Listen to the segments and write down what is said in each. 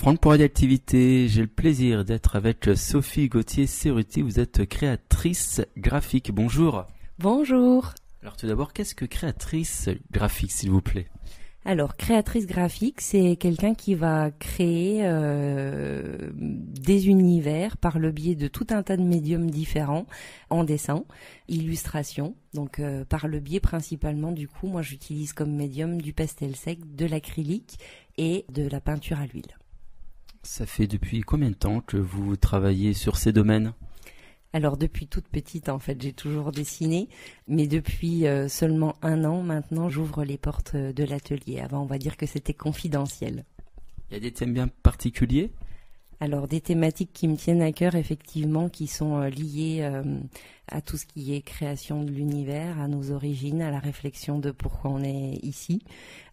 Franck pour Radioactivité, j'ai le plaisir d'être avec Sophie Gauthier-Cerruti. Vous êtes créatrice graphique. Bonjour. Bonjour. Alors tout d'abord, qu'est-ce que créatrice graphique, s'il vous plaît ? Alors, créatrice graphique, c'est quelqu'un qui va créer des univers par le biais de tout un tas de médiums différents en dessin, illustration. Donc, par le biais principalement, du coup, moi j'utilise comme médium du pastel sec, de l'acrylique et de la peinture à l'huile. Ça fait depuis combien de temps que vous travaillez sur ces domaines ? Alors depuis toute petite, en fait, j'ai toujours dessiné, mais depuis seulement 1 an maintenant, j'ouvre les portes de l'atelier. Avant, on va dire que c'était confidentiel. Il y a des thèmes bien particuliers ? Alors des thématiques qui me tiennent à cœur, effectivement, qui sont liées à tout ce qui est création de l'univers, à nos origines, à la réflexion de pourquoi on est ici,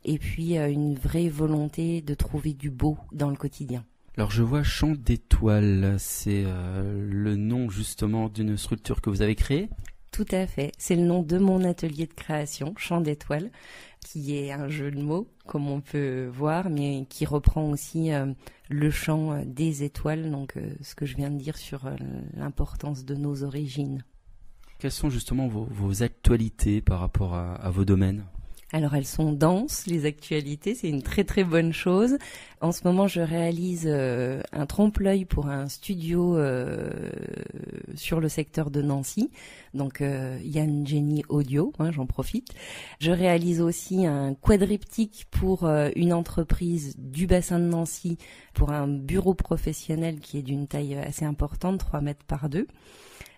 et puis une vraie volonté de trouver du beau dans le quotidien. Alors je vois Chant d'étoiles, c'est le nom justement d'une structure que vous avez créée ? Tout à fait, c'est le nom de mon atelier de création, Chant d'étoiles, qui est un jeu de mots, comme on peut voir, mais qui reprend aussi le chant des étoiles, donc ce que je viens de dire sur l'importance de nos origines. Quelles sont justement vos actualités par rapport à vos domaines ? Alors elles sont denses, les actualités, c'est une très très bonne chose. En ce moment, je réalise un trompe-l'œil pour un studio sur le secteur de Nancy, donc Yann Jenny Audio, j'en profite. Je réalise aussi un quadriptyque pour une entreprise du bassin de Nancy, pour un bureau professionnel qui est d'une taille assez importante, 3 mètres par 2.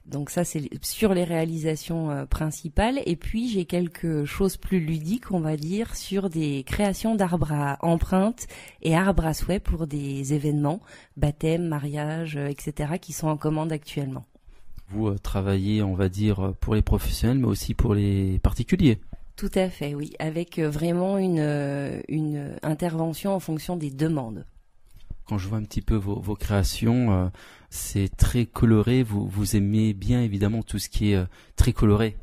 Donc ça, c'est sur les réalisations principales. Et puis, j'ai quelque chose plus ludique, on va dire, sur des créations d'arbres à empreintes et arbres à souhait pour des événements, baptêmes, mariages, etc., qui sont en commande actuellement. Vous travaillez, on va dire, pour les professionnels, mais aussi pour les particuliers. Tout à fait, oui, avec vraiment une intervention en fonction des demandes. Quand je vois un petit peu vos créations, c'est très coloré. Vous aimez bien évidemment tout ce qui est très coloré.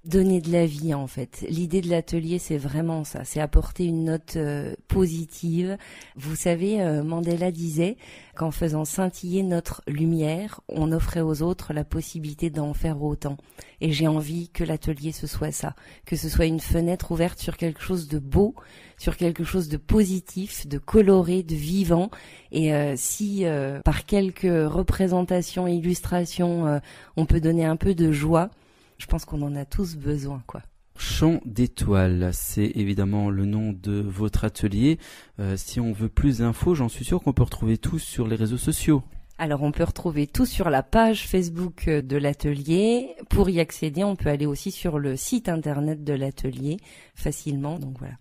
Donner de la vie, en fait. L'idée de l'atelier, c'est vraiment ça. C'est apporter une note positive. Vous savez, Mandela disait qu'en faisant scintiller notre lumière, on offrait aux autres la possibilité d'en faire autant. Et j'ai envie que l'atelier, ce soit ça. Que ce soit une fenêtre ouverte sur quelque chose de beau, sur quelque chose de positif, de coloré, de vivant. Et si par quelques représentations, illustrations, on peut donner un peu de joie, je pense qu'on en a tous besoin, quoi. Chant d'étoiles, c'est évidemment le nom de votre atelier. Si on veut plus d'infos, j'en suis sûr qu'on peut retrouver tout sur les réseaux sociaux. Alors, on peut retrouver tout sur la page Facebook de l'atelier. Pour y accéder, on peut aller aussi sur le site internet de l'atelier facilement. Donc voilà.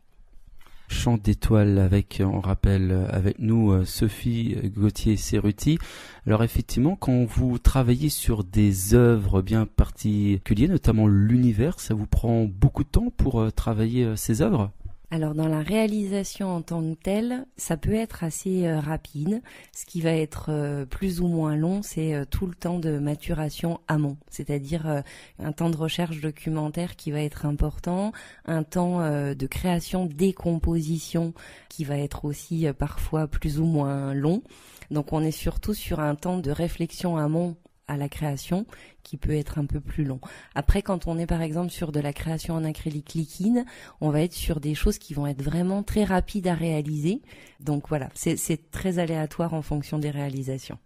Chant d'étoiles avec, on rappelle, avec nous Sophie Gauthier-Cerruti. Alors effectivement, quand vous travaillez sur des œuvres bien particulières, notamment l'univers, ça vous prend beaucoup de temps pour travailler ces œuvres ? Alors dans la réalisation en tant que telle, ça peut être assez rapide. Ce qui va être plus ou moins long, c'est tout le temps de maturation amont, c'est-à-dire un temps de recherche documentaire qui va être important, un temps de création, décomposition qui va être aussi parfois plus ou moins long. Donc on est surtout sur un temps de réflexion amont à la création qui peut être un peu plus long. Après, quand on est par exemple sur de la création en acrylique liquide, on va être sur des choses qui vont être vraiment très rapides à réaliser. Donc voilà, c'est très aléatoire en fonction des réalisations.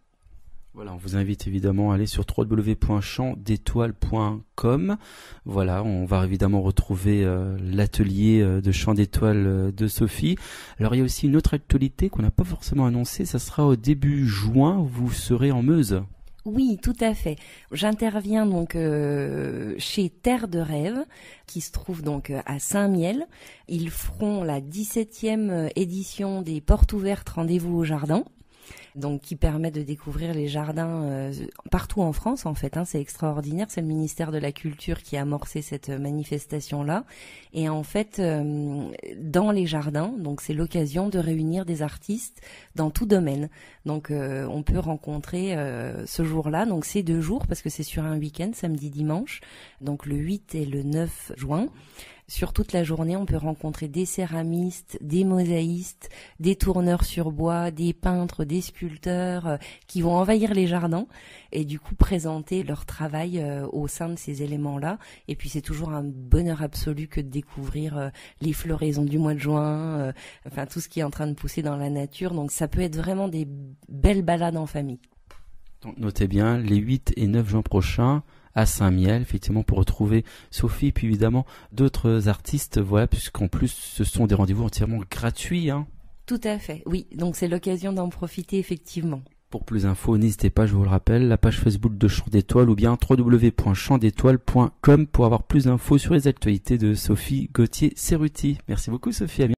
Voilà, on vous invite évidemment à aller sur www.chantdétoiles.com. Voilà, on va évidemment retrouver l'atelier de Chant d'étoiles de Sophie. Alors il y a aussi une autre actualité qu'on n'a pas forcément annoncée, ça sera au début juin, vous serez en Meuse. Oui, tout à fait. J'interviens donc chez Terre de Rêve, qui se trouve donc à Saint-Miel. Ils feront la 17e édition des Portes ouvertes Rendez-vous au jardin. Donc qui permet de découvrir les jardins partout en France en fait. C'est extraordinaire, c'est le ministère de la Culture qui a amorcé cette manifestation-là. Et en fait, dans les jardins, donc c'est l'occasion de réunir des artistes dans tout domaine. Donc on peut rencontrer ce jour-là, donc c'est 2 jours parce que c'est sur un week-end, samedi, dimanche, donc le 8 et le 9 juin. Sur toute la journée, on peut rencontrer des céramistes, des mosaïstes, des tourneurs sur bois, des peintres, des sculpteurs qui vont envahir les jardins et du coup présenter leur travail au sein de ces éléments-là. Et puis c'est toujours un bonheur absolu que de découvrir les floraisons du mois de juin, enfin tout ce qui est en train de pousser dans la nature. Donc ça peut être vraiment des belles balades en famille. Donc notez bien, les 8 et 9 juin prochains, à Saint-Mihiel, effectivement, pour retrouver Sophie, puis évidemment d'autres artistes, voilà, puisqu'en plus ce sont des rendez-vous entièrement gratuits, hein. Tout à fait, oui, donc c'est l'occasion d'en profiter effectivement. Pour plus d'infos, n'hésitez pas, je vous le rappelle, la page Facebook de Chant d'Étoiles ou bien www.chantdétoiles.com pour avoir plus d'infos sur les actualités de Sophie Gauthier-Cerruti. Merci beaucoup Sophie.